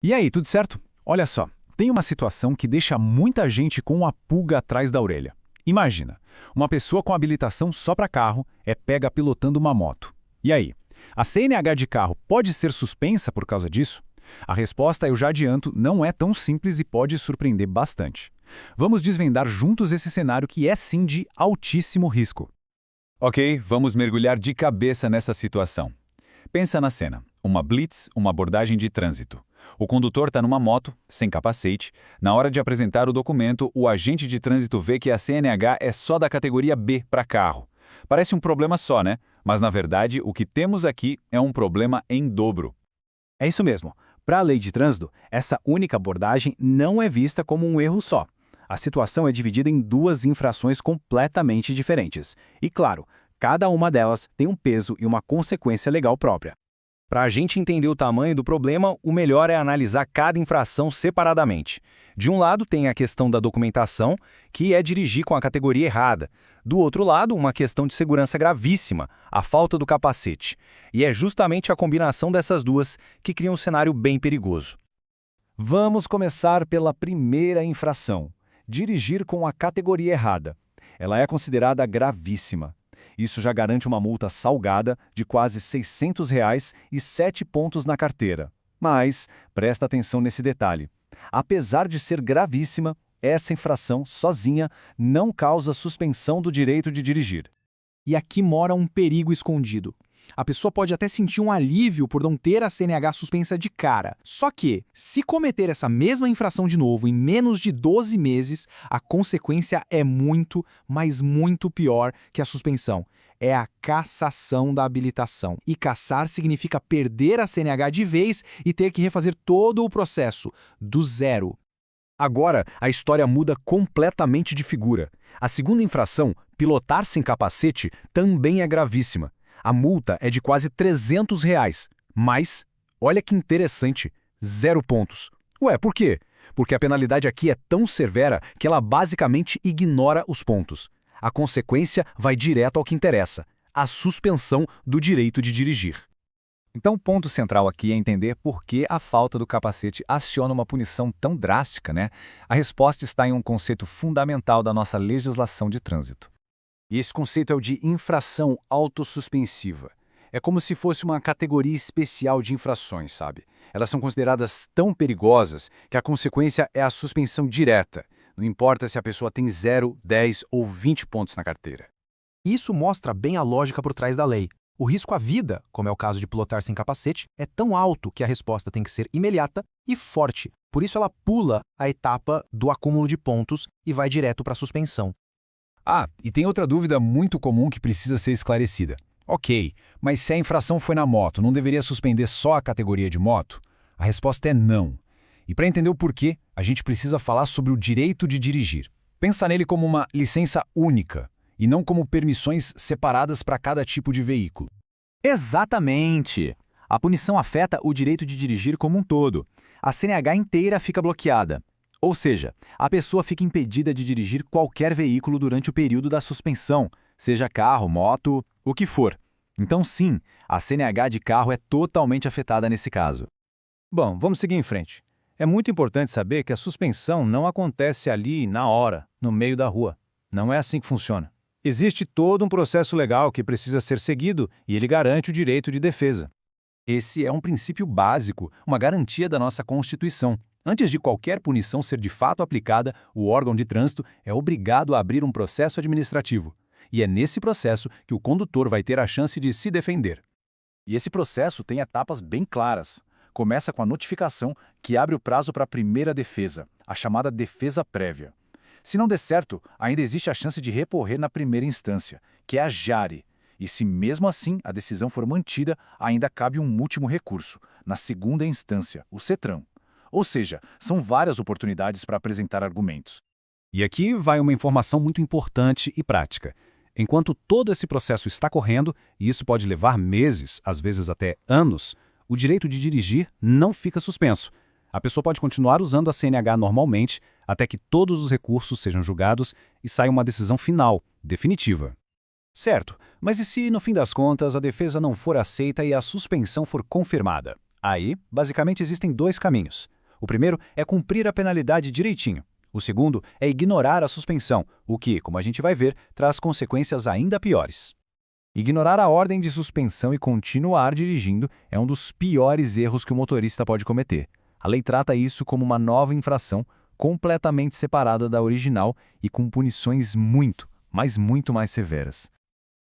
E aí, tudo certo? Olha só, tem uma situação que deixa muita gente com uma pulga atrás da orelha. Imagina, uma pessoa com habilitação só para carro é pega pilotando uma moto. E aí, a CNH de carro pode ser suspensa por causa disso? A resposta, eu já adianto, não é tão simples e pode surpreender bastante. Vamos desvendar juntos esse cenário que é sim de altíssimo risco. Ok, vamos mergulhar de cabeça nessa situação. Pensa na cena, uma blitz, uma abordagem de trânsito. O condutor está numa moto, sem capacete. Na hora de apresentar o documento, o agente de trânsito vê que a CNH é só da categoria B para carro. Parece um problema só, né? Mas na verdade, o que temos aqui é um problema em dobro. É isso mesmo. Para a lei de trânsito, essa única abordagem não é vista como um erro só. A situação é dividida em duas infrações completamente diferentes. E, claro, cada uma delas tem um peso e uma consequência legal própria. Para a gente entender o tamanho do problema, o melhor é analisar cada infração separadamente. De um lado, tem a questão da documentação, que é dirigir com a categoria errada. Do outro lado, uma questão de segurança gravíssima, a falta do capacete. E é justamente a combinação dessas duas que cria um cenário bem perigoso. Vamos começar pela primeira infração: dirigir com a categoria errada. Ela é considerada gravíssima. Isso já garante uma multa salgada de quase R$ 600 e 7 pontos na carteira. Mas, presta atenção nesse detalhe. Apesar de ser gravíssima, essa infração, sozinha, não causa suspensão do direito de dirigir. E aqui mora um perigo escondido. A pessoa pode até sentir um alívio por não ter a CNH suspensa de cara. Só que, se cometer essa mesma infração de novo em menos de 12 meses, a consequência é muito, mas muito pior que a suspensão. É a cassação da habilitação. E cassar significa perder a CNH de vez e ter que refazer todo o processo, do zero. Agora, a história muda completamente de figura. A segunda infração, pilotar sem capacete, também é gravíssima. A multa é de quase R$ 300, mas, olha que interessante, 0 pontos. Ué, por quê? Porque a penalidade aqui é tão severa que ela basicamente ignora os pontos. A consequência vai direto ao que interessa, a suspensão do direito de dirigir. Então o ponto central aqui é entender por que a falta do capacete aciona uma punição tão drástica, né? A resposta está em um conceito fundamental da nossa legislação de trânsito. E esse conceito é o de infração autossuspensiva. É como se fosse uma categoria especial de infrações, sabe? Elas são consideradas tão perigosas que a consequência é a suspensão direta. Não importa se a pessoa tem 0, 10 ou 20 pontos na carteira. Isso mostra bem a lógica por trás da lei. O risco à vida, como é o caso de pilotar sem capacete, é tão alto que a resposta tem que ser imediata e forte. Por isso ela pula a etapa do acúmulo de pontos e vai direto para a suspensão. Ah, e tem outra dúvida muito comum que precisa ser esclarecida. Ok, mas se a infração foi na moto, não deveria suspender só a categoria de moto? A resposta é não. E para entender o porquê, a gente precisa falar sobre o direito de dirigir. Pensa nele como uma licença única, e não como permissões separadas para cada tipo de veículo. Exatamente! A punição afeta o direito de dirigir como um todo. A CNH inteira fica bloqueada. Ou seja, a pessoa fica impedida de dirigir qualquer veículo durante o período da suspensão, seja carro, moto, o que for. Então sim, a CNH de carro é totalmente afetada nesse caso. Bom, vamos seguir em frente. É muito importante saber que a suspensão não acontece ali, na hora, no meio da rua. Não é assim que funciona. Existe todo um processo legal que precisa ser seguido e ele garante o direito de defesa. Esse é um princípio básico, uma garantia da nossa Constituição. Antes de qualquer punição ser de fato aplicada, o órgão de trânsito é obrigado a abrir um processo administrativo. E é nesse processo que o condutor vai ter a chance de se defender. E esse processo tem etapas bem claras. Começa com a notificação, que abre o prazo para a primeira defesa, a chamada defesa prévia. Se não der certo, ainda existe a chance de recorrer na primeira instância, que é a jare. E se mesmo assim a decisão for mantida, ainda cabe um último recurso, na segunda instância, o CETRAN. Ou seja, são várias oportunidades para apresentar argumentos. E aqui vai uma informação muito importante e prática. Enquanto todo esse processo está correndo, e isso pode levar meses, às vezes até anos, o direito de dirigir não fica suspenso. A pessoa pode continuar usando a CNH normalmente até que todos os recursos sejam julgados e saia uma decisão final, definitiva. Certo, mas e se, no fim das contas, a defesa não for aceita e a suspensão for confirmada? Aí, basicamente, existem dois caminhos. O primeiro é cumprir a penalidade direitinho. O segundo é ignorar a suspensão, o que, como a gente vai ver, traz consequências ainda piores. Ignorar a ordem de suspensão e continuar dirigindo é um dos piores erros que o motorista pode cometer. A lei trata isso como uma nova infração, completamente separada da original e com punições muito mais severas.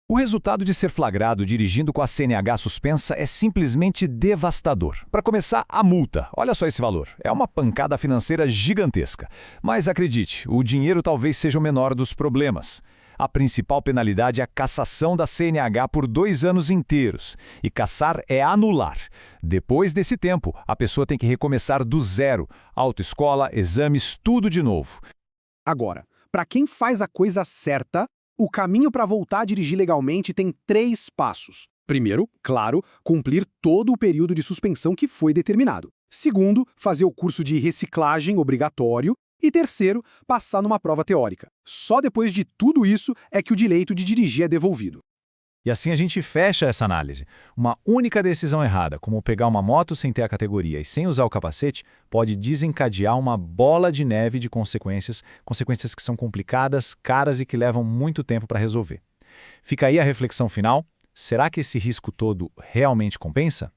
O resultado de ser flagrado dirigindo com a CNH suspensa é simplesmente devastador. Para começar, a multa. Olha só esse valor. É uma pancada financeira gigantesca. Mas acredite, o dinheiro talvez seja o menor dos problemas. A principal penalidade é a cassação da CNH por 2 anos inteiros. E cassar é anular. Depois desse tempo, a pessoa tem que recomeçar do zero. Autoescola, exames, tudo de novo. Agora, para quem faz a coisa certa, o caminho para voltar a dirigir legalmente tem 3 passos. Primeiro, claro, cumprir todo o período de suspensão que foi determinado. Segundo, fazer o curso de reciclagem obrigatório. E terceiro, passar numa prova teórica. Só depois de tudo isso é que o direito de dirigir é devolvido. E assim a gente fecha essa análise. Uma única decisão errada, como pegar uma moto sem ter a categoria e sem usar o capacete, pode desencadear uma bola de neve de consequências que são complicadas, caras e que levam muito tempo para resolver. Fica aí a reflexão final. Será que esse risco todo realmente compensa?